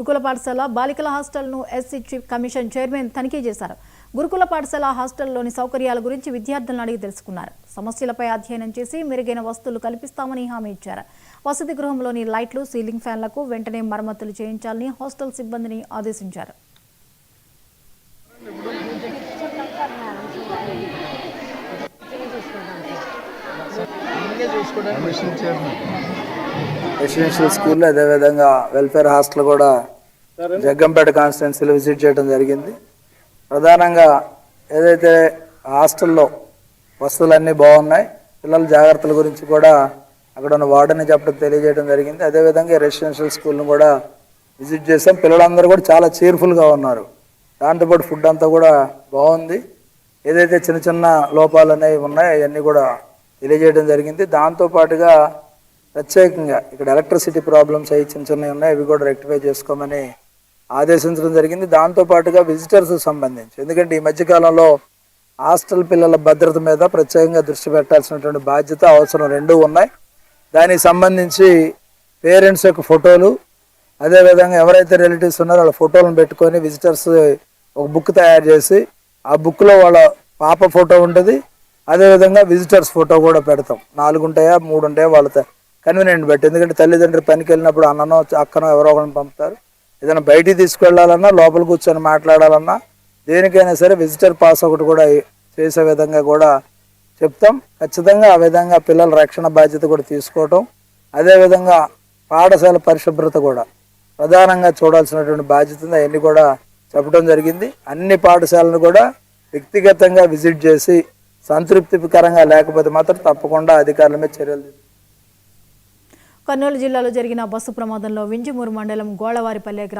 గురుకుల పాఠశాల బాలికల హాస్టల్ను ఎస్సీ చీఫ్ కమిషన్ చైర్మన్ తనిఖీ చేశారు. గురుకుల పాఠశాల హాస్టల్లోని సౌకర్యాల గురించి విద్యార్థులను అడిగి తెలుసుకున్నారు. సమస్యలపై అధ్యయనం చేసి మెరుగైన వస్తువులు కల్పిస్తామని హామీ ఇచ్చారు. వసతి గృహంలోని లైట్లు, సీలింగ్ ఫ్యాన్లకు వెంటనే మరమ్మతులు చేయించాలని హాస్టల్ సిబ్బందిని ఆదేశించారు. రెసిడెన్షియల్ స్కూల్ అదేవిధంగా వెల్ఫేర్ హాస్టల్ కూడా జగ్గంపేట కాన్స్టిట్యున్సీలో విజిట్ చేయడం జరిగింది. ప్రధానంగా ఏదైతే హాస్టల్లో వస్తువులన్నీ బాగున్నాయి, పిల్లల జాగ్రత్తల గురించి కూడా అక్కడ ఉన్న వార్డెన్ చెప్పడం తెలియజేయడం జరిగింది. అదేవిధంగా రెసిడెన్షియల్ స్కూల్ను కూడా విజిట్ చేసాం. పిల్లలందరూ కూడా చాలా చీర్ఫుల్గా ఉన్నారు. దాంతోపాటు ఫుడ్ అంతా కూడా బాగుంది. ఏదైతే చిన్న చిన్న లోపాలు అనేవి ఉన్నాయో అవన్నీ కూడా తెలియజేయడం జరిగింది. దాంతోపాటుగా ప్రత్యేకంగా ఇక్కడ ఎలక్ట్రిసిటీ ప్రాబ్లమ్స్ అవి చిన్న చిన్నవి ఉన్నాయి, అవి కూడా రెక్టిఫై చేసుకోమని ఆదేశించడం జరిగింది. దాంతోపాటుగా విజిటర్స్ సంబంధించి, ఎందుకంటే ఈ మధ్యకాలంలో హాస్టల్ పిల్లల భద్రత మీద ప్రత్యేకంగా దృష్టి పెట్టాల్సినటువంటి బాధ్యత, అవసరం రెండూ ఉన్నాయి. దానికి సంబంధించి పేరెంట్స్ యొక్క ఫోటోలు, అదేవిధంగా ఎవరైతే రిలేటివ్స్ ఉన్నారో వాళ్ళ ఫోటోలను పెట్టుకొని విజిటర్స్ ఒక బుక్ తయారు చేసి ఆ బుక్లో వాళ్ళ పాప ఫోటో ఉంటుంది, అదేవిధంగా విజిటర్స్ ఫోటో కూడా పెడతాం. 4 ఉంటాయా 3 ఉంటాయా వాళ్ళ కన్వీనియంట్ బట్టి, ఎందుకంటే తల్లిదండ్రులు పనికి వెళ్ళినప్పుడు అన్ననో అక్కనో ఎవరో ఒకరిని పంపుతారు. ఏదైనా బయటికి తీసుకెళ్లాలన్నా, లోపల కూర్చొని మాట్లాడాలన్నా, దేనికైనా సరే విజిటర్ పాస్ ఒకటి కూడా చేసే విధంగా కూడా చెప్తాం. ఖచ్చితంగా ఆ విధంగా పిల్లల రక్షణ బాధ్యత కూడా తీసుకోవటం, అదేవిధంగా పాఠశాల పరిశుభ్రత కూడా ప్రధానంగా చూడాల్సినటువంటి బాధ్యత ఉంది. అవన్నీ కూడా చెప్పడం జరిగింది. అన్ని పాఠశాలను కూడా వ్యక్తిగతంగా విజిట్ చేసి సంతృప్తికరంగా లేకపోతే మాత్రం తప్పకుండా అధికారుల మీద చర్యలు తీసుకుంటాం. కర్నూలు జిల్లాలో జరిగిన బస్సు ప్రమాదంలో వింజమూరు మండలం గోళవారిపల్లె